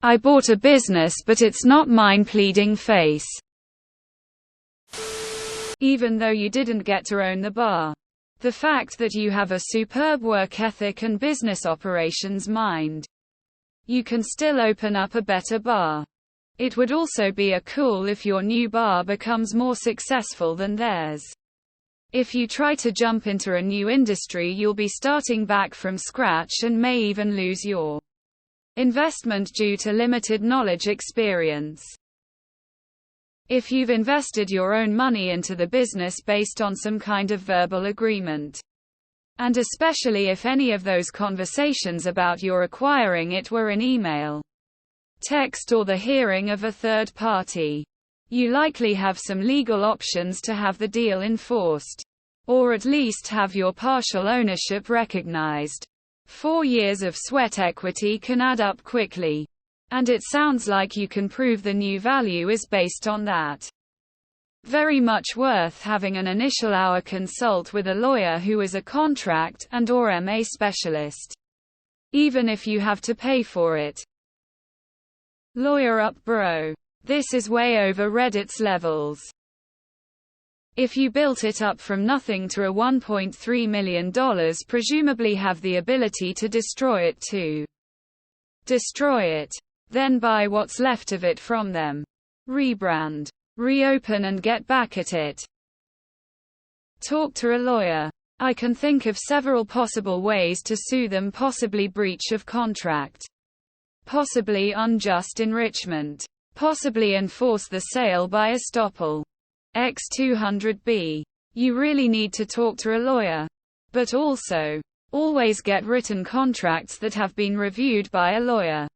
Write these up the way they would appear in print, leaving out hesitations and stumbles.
I bought a business but it's not mine pleading face. Even though you didn't get to own the bar. The fact that you have a superb work ethic and business operations mind. You can still open up a better bar. It would also be a cool if your new bar becomes more successful than theirs. If you try to jump into a new industry, you'll be starting back from scratch and may even lose your investment due to limited knowledge experience. If you've invested your own money into the business based on some kind of verbal agreement, and especially if any of those conversations about your acquiring it were in email, text, or the hearing of a third party, you likely have some legal options to have the deal enforced, or at least have your partial ownership recognized. 4 years of sweat equity can add up quickly, and it sounds like you can prove the new value is based on that. Very much worth having an initial hour consult with a lawyer who is a contract and/or MA specialist, even if you have to pay for it. Lawyer up, bro. This is way over Reddit's levels. If you built it up from nothing to a $1.3 million, presumably have the ability to destroy it too. Destroy it. Then buy what's left of it from them. Rebrand. Reopen and get back at it. Talk to a lawyer. I can think of several possible ways to sue them, possibly breach of contract, possibly unjust enrichment, possibly enforce the sale by estoppel. X200B. You really need to talk to a lawyer. But also, always get written contracts that have been reviewed by a lawyer.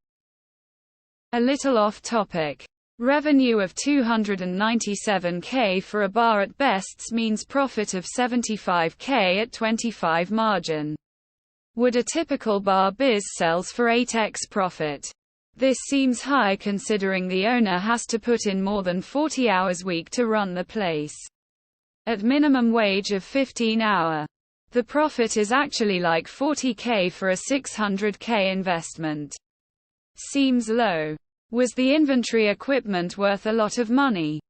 A little off topic. Revenue of $297K for a bar at bests means profit of $75K at 25 margin. Would a typical bar biz sells for 8x profit? This seems high considering the owner has to put in more than 40 hours a week to run the place. At minimum wage of $15 an hour. The profit is actually like $40K for a $600K investment. Seems low. Was the inventory equipment worth a lot of money?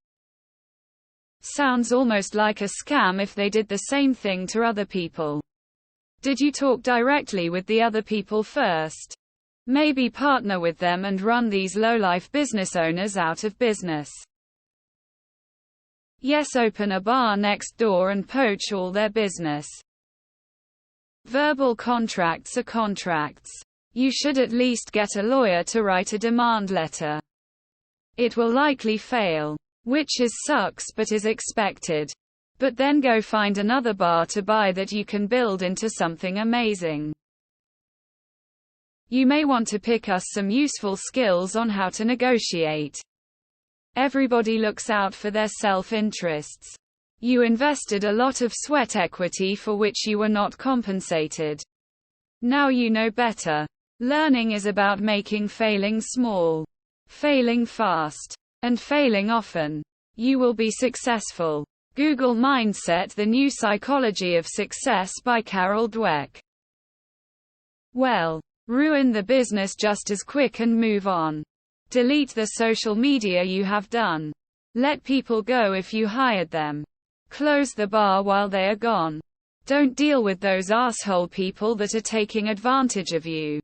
Sounds almost like a scam if they did the same thing to other people. Did you talk directly with the other people first? Maybe partner with them and run these low-life business owners out of business. Yes, open a bar next door and poach all their business. Verbal contracts are contracts. You should at least get a lawyer to write a demand letter. It will likely fail, which sucks but is expected. But then go find another bar to buy that you can build into something amazing. You may want to pick us some useful skills on how to negotiate. Everybody looks out for their self-interests. You invested a lot of sweat equity for which you were not compensated. Now you know better. Learning is about making failing small, failing fast, and failing often. You will be successful. Google Mindset: The New Psychology of Success by Carol Dweck. Well, ruin the business just as quick and move on. Delete the social media you have done. Let people go if you hired them. Close the bar while they are gone. Don't deal with those asshole people that are taking advantage of you.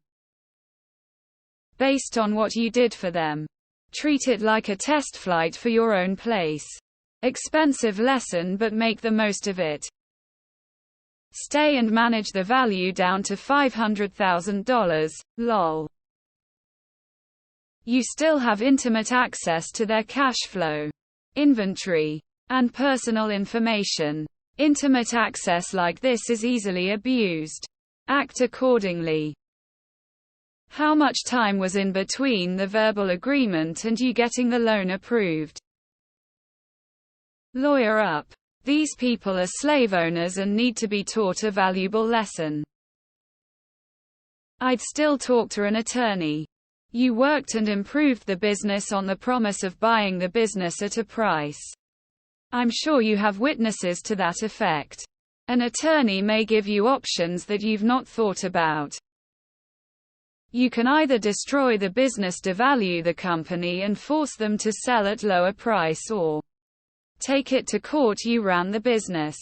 Based on what you did for them. Treat it like a test flight for your own place. Expensive lesson, but make the most of it. Stay and manage the value down to $500,000, lol. You still have intimate access to their cash flow, inventory, and personal information. Intimate access like this is easily abused. Act accordingly. How much time was in between the verbal agreement and you getting the loan approved? Lawyer up. These people are slave owners and need to be taught a valuable lesson. I'd still talk to an attorney. You worked and improved the business on the promise of buying the business at a price. I'm sure you have witnesses to that effect. An attorney may give you options that you've not thought about. You can either destroy the business, devalue the company and force them to sell at lower price, or take it to court. You ran the business,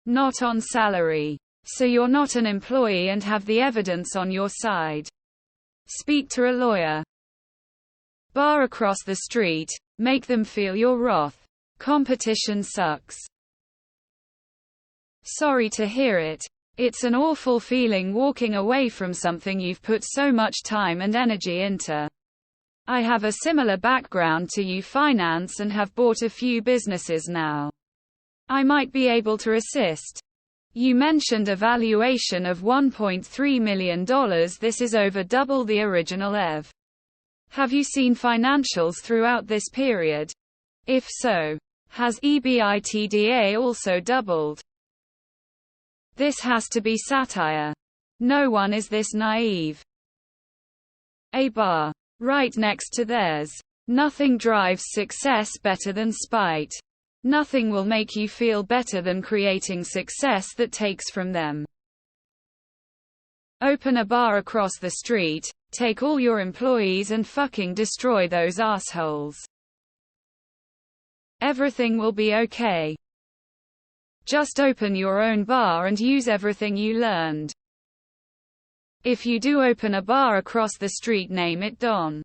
not on salary. So you're not an employee and have the evidence on your side. Speak to a lawyer. Bar across the street. Make them feel your wrath. Competition sucks. Sorry to hear it. It's an awful feeling walking away from something you've put so much time and energy into. I have a similar background to you, finance, and have bought a few businesses now. I might be able to assist. You mentioned a valuation of $1.3 million. This is over double the original EV. Have you seen financials throughout this period? If so, has EBITDA also doubled? This has to be satire. No one is this naive. A bar right next to theirs. Nothing drives success better than spite. Nothing will make you feel better than creating success that takes from them. Open a bar across the street, take all your employees and fucking destroy those assholes. Everything will be okay. Just open your own bar and use everything you learned. If you do open a bar across the street, name it Don.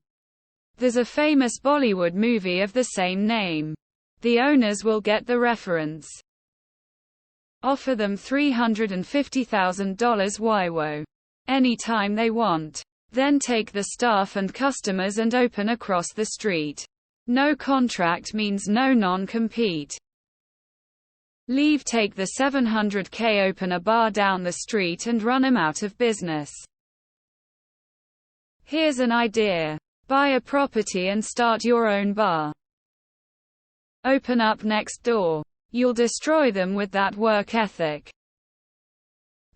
There's a famous Bollywood movie of the same name. The owners will get the reference. Offer them $350,000 YWO. Anytime they want. Then take the staff and customers and open across the street. No contract means no non-compete. Leave, take the $700K, open a bar down the street and run them out of business. Here's an idea. Buy a property and start your own bar. Open up next door. You'll destroy them with that work ethic.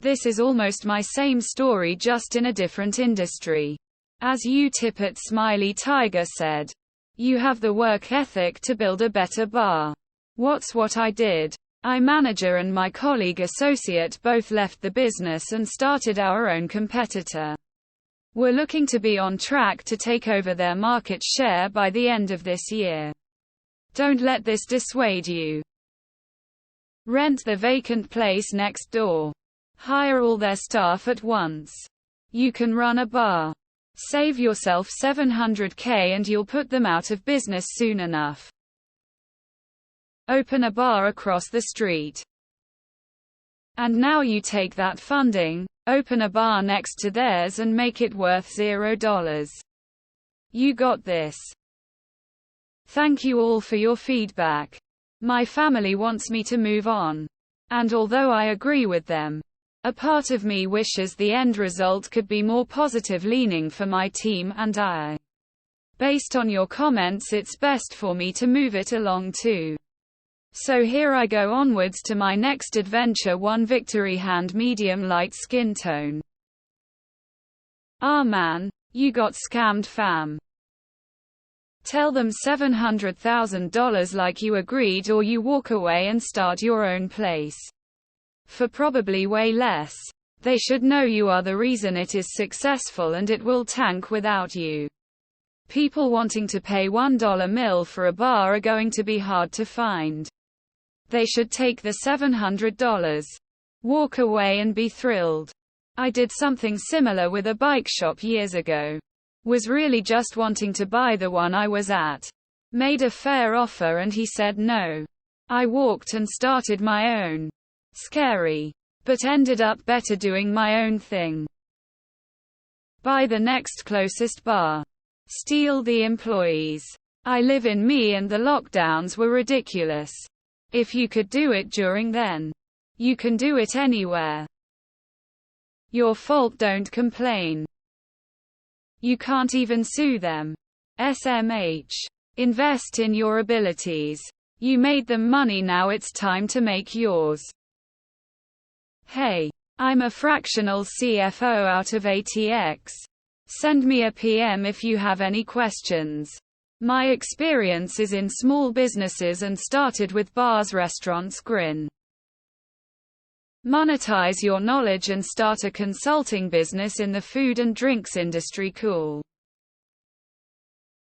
This is almost my same story, just in a different industry. As you tip it, Smiley Tiger said. You have the work ethic to build a better bar. What's what I did? My manager and my colleague associate both left the business and started our own competitor. We're looking to be on track to take over their market share by the end of this year. Don't let this dissuade you. Rent the vacant place next door. Hire all their staff at once. You can run a bar. Save yourself $700K and you'll put them out of business soon enough. Open a bar across the street. And now you take that funding, open a bar next to theirs and make it worth $0. You got this. Thank you all for your feedback. My family wants me to move on. And although I agree with them, a part of me wishes the end result could be more positive leaning for my team and I. Based on your comments, it's best for me to move it along too. So here I go onwards to my next adventure. 1 Victory Hand, medium light skin tone. Ah man, you got scammed fam. Tell them $700,000 like you agreed, or you walk away and start your own place. For probably way less. They should know you are the reason it is successful and it will tank without you. People wanting to pay $1 mil for a bar are going to be hard to find. They should take the $700. Walk away and be thrilled. I did something similar with a bike shop years ago. Was really just wanting to buy the one I was at. Made a fair offer and he said no. I walked and started my own. Scary. But ended up better doing my own thing. Buy the next closest bar. Steal the employees. I live in me and the lockdowns were ridiculous. If you could do it during then, you can do it anywhere. Your fault, don't complain. You can't even sue them. SMH. Invest in your abilities. You made them money, now it's time to make yours. Hey, I'm a fractional CFO out of ATX. Send me a PM if you have any questions. My experience is in small businesses and started with bars, restaurants, grin. Monetize your knowledge and start a consulting business in the food and drinks industry. Cool.